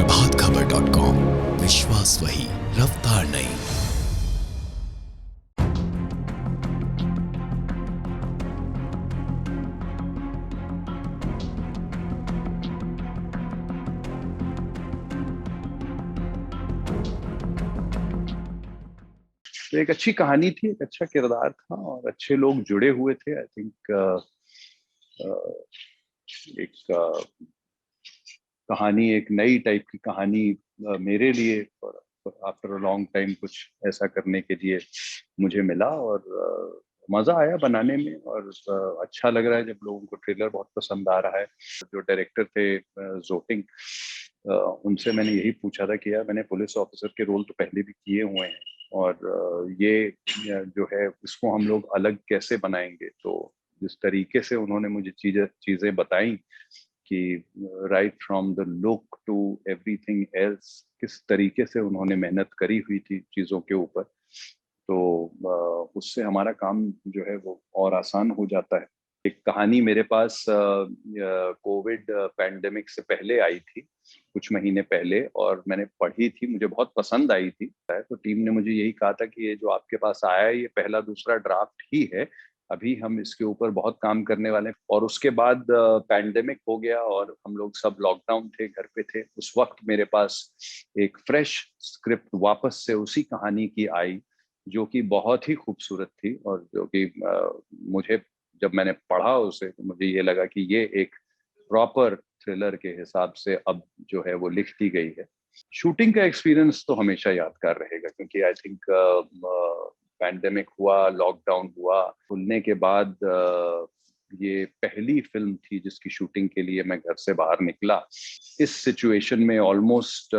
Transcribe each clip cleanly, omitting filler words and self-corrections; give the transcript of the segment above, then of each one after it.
प्रभातखबर.com, विश्वास वही, रफ्तार नहीं। तो एक अच्छी कहानी थी, एक अच्छा किरदार था और अच्छे लोग जुड़े हुए थे। आई थिंक एक कहानी, एक नई टाइप की कहानी मेरे लिए आफ्टर अ लॉन्ग टाइम कुछ ऐसा करने के लिए मुझे मिला और मजा आया बनाने में। और अच्छा लग रहा है जब लोगों को ट्रेलर बहुत पसंद आ रहा है। जो डायरेक्टर थे जोटिंग, उनसे मैंने यही पूछा था कि यार मैंने पुलिस ऑफिसर के रोल तो पहले भी किए हुए हैं और ये जो है इसको हम लोग अलग कैसे बनाएंगे। तो जिस तरीके से उन्होंने मुझे चीजें बताई कि right from the look to everything else, किस तरीके से उन्होंने मेहनत करी हुई थी चीजों के ऊपर, तो उससे हमारा काम जो है वो और आसान हो जाता है। एक कहानी मेरे पास कोविड पैंडेमिक से पहले आई थी, कुछ महीने पहले, और मैंने पढ़ी थी, मुझे बहुत पसंद आई थी। तो टीम ने मुझे यही कहा था कि ये जो आपके पास आया है ये पहला दूसरा ड्राफ्ट ही है, अभी हम इसके ऊपर बहुत काम करने वाले हैं। और उसके बाद पैंडेमिक हो गया और हम लोग सब लॉकडाउन थे, घर पे थे। उस वक्त मेरे पास एक फ्रेश स्क्रिप्ट वापस से उसी कहानी की आई, जो कि बहुत ही खूबसूरत थी और जो कि मुझे, जब मैंने पढ़ा उसे, तो मुझे ये लगा कि ये एक प्रॉपर थ्रिलर के हिसाब से अब जो है वो लिख दी गई है। शूटिंग का एक्सपीरियंस तो हमेशा यादगार रहेगा, क्योंकि आई थिंक पैंडेमिक हुआ, लॉकडाउन हुआ, खुलने के बाद ये पहली फिल्म थी जिसकी शूटिंग के लिए मैं घर से बाहर निकला। इस सिचुएशन में ऑलमोस्ट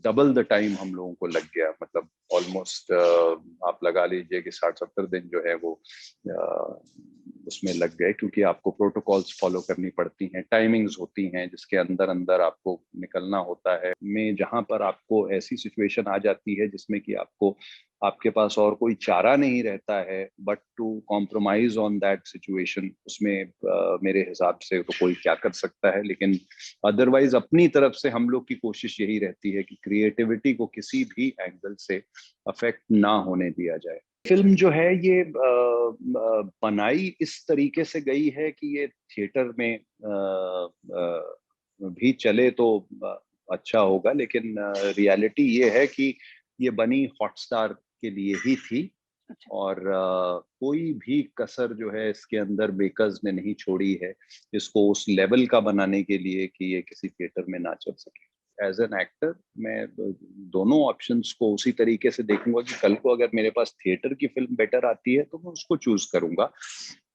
डबल द टाइम हम लोगों को लग गया। मतलब ऑलमोस्ट आप लगा लीजिए कि 60-70 दिन जो है वो उसमें लग गए, क्योंकि आपको प्रोटोकॉल्स फॉलो करनी पड़ती हैं, टाइमिंग्स होती हैं जिसके अंदर अंदर आपको निकलना होता है। में जहां पर आपको ऐसी सिचुएशन आ जाती है जिसमें कि आपके पास और कोई चारा नहीं रहता है but to compromise on that situation, उसमें मेरे हिसाब से तो कोई क्या कर सकता है। लेकिन अदरवाइज अपनी तरफ से हम लोग की कोशिश यही रहती है कि क्रिएटिविटी को किसी भी एंगल से अफेक्ट ना होने दिया जाए। फिल्म जो है ये बनाई इस तरीके से गई है कि ये थिएटर में भी चले तो अच्छा होगा, लेकिन रियलिटी ये है कि ये बनी हॉटस्टार के लिए ही थी। और कोई भी कसर जो है इसके अंदर मेकर्स ने नहीं छोड़ी है इसको उस लेवल का बनाने के लिए कि ये किसी थिएटर में ना चल सके। एज एन एक्टर मैं दोनों ऑप्शंस को उसी तरीके से देखूंगा कि कल को अगर मेरे पास थिएटर की फिल्म बेटर आती है तो मैं उसको चूज करूंगा।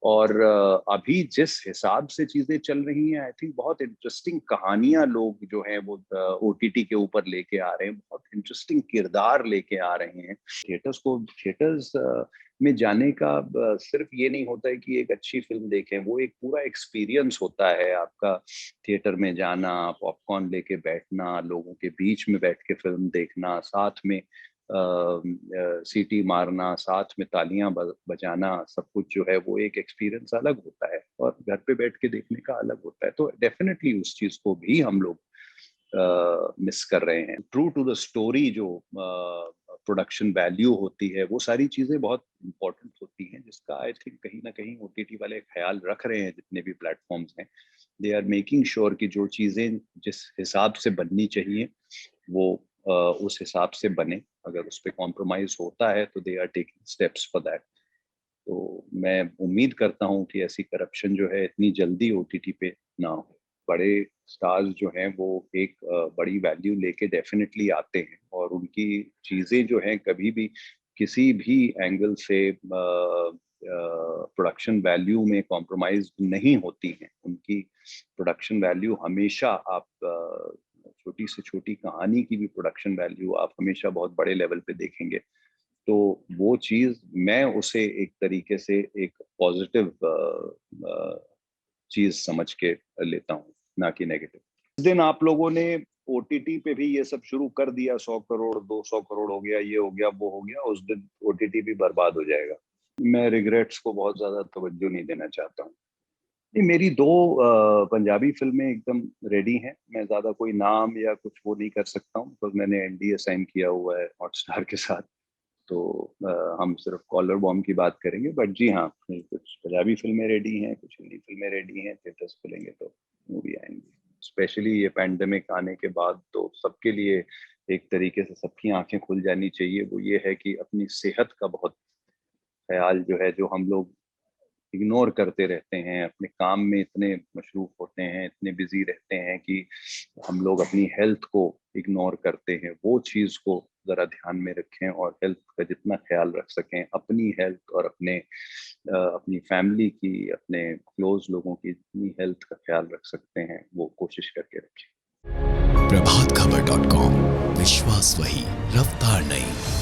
और अभी जिस हिसाब से चीजें चल रही हैं, आई थिंक बहुत इंटरेस्टिंग कहानियां लोग जो हैं वो ओटीटी के ऊपर लेके आ रहे हैं, बहुत इंटरेस्टिंग किरदार लेके आ रहे हैं। थिएटर्स में जाने का सिर्फ ये नहीं होता है कि एक अच्छी फिल्म देखें, वो एक पूरा एक्सपीरियंस होता है आपका। थिएटर में जाना, पॉपकॉर्न लेके बैठना, लोगों के बीच में बैठ के फिल्म देखना, साथ में सीटी मारना, साथ में तालियां बजाना, सब कुछ जो है वो एक एक्सपीरियंस अलग होता है और घर पे बैठ के देखने का अलग होता है। तो डेफिनेटली उस चीज को भी हम लोग मिस कर रहे हैं। ट्रू टू द स्टोरी जो प्रोडक्शन वैल्यू होती है, वो सारी चीजें बहुत इंपॉर्टेंट होती हैं, जिसका आई थिंक कहीं ना कहीं ओटीटी वाले ख्याल रख रहे हैं। जितने भी प्लेटफॉर्म्स हैं, दे आर मेकिंग श्योर कि जो चीजें जिस हिसाब से बननी चाहिए वो उस हिसाब से बने। अगर उस पर कॉम्प्रोमाइज होता है तो they are taking steps for that. तो मैं उम्मीद करता हूँ कि ऐसी करप्शन जो है इतनी जल्दी ओटीटी पे ना हो। बड़े स्टार्स जो हैं वो एक बड़ी वैल्यू लेके डेफिनेटली आते हैं और उनकी चीजें जो हैं कभी भी किसी भी एंगल से प्रोडक्शन वैल्यू में कॉम्प्रोमाइज नहीं होती हैं। उनकी प्रोडक्शन वैल्यू हमेशा, आप छोटी से छोटी कहानी की भी प्रोडक्शन वैल्यू आप हमेशा बहुत बड़े लेवल पे देखेंगे। तो वो चीज मैं उसे एक तरीके से एक पॉजिटिव चीज समझ के लेता हूँ, ना कि नेगेटिव। इस दिन आप लोगों ने ओटीटी पे भी ये सब शुरू कर दिया, 100 करोड़ 200 करोड़ हो गया, ये हो गया वो हो गया, उस दिन ओटीटी भी बर्बाद हो जाएगा। मैं रिग्रेट्स को बहुत ज्यादा तवज्जो नहीं देना चाहता हूँ। नहीं, मेरी दो पंजाबी फिल्में एकदम रेडी हैं। मैं ज्यादा कोई नाम या कुछ वो नहीं कर सकता हूँ, बिकॉज मैंने एनडीए साइन किया हुआ है हॉटस्टार के साथ। तो हम सिर्फ कॉलर बॉम्ब की बात करेंगे। बट जी हाँ, कुछ पंजाबी फिल्में रेडी हैं, कुछ हिंदी फिल्में रेडी हैं। थिएटर्स खुलेंगे तो मूवी आएंगी। स्पेशली ये पैंडेमिक आने के बाद तो सबके लिए एक तरीके से सबकी आंखें खुल जानी चाहिए। वो ये है कि अपनी सेहत का बहुत ख्याल जो है, जो हम लोग इग्नोर करते रहते हैं, अपने काम में इतने मशरूफ होते हैं, इतने बिजी रहते हैं कि हम लोग अपनी हेल्थ को इग्नोर करते हैं। वो चीज को जरा ध्यान में रखें और हेल्थ का जितना ख्याल रख सकें, अपनी हेल्थ और अपनी फैमिली की, अपने क्लोज लोगों की जितनी हेल्थ का ख्याल रख सकते हैं वो कोशिश करके रखें। प्रभात खबर .com, विश्वास वही, रफ्तार नहीं।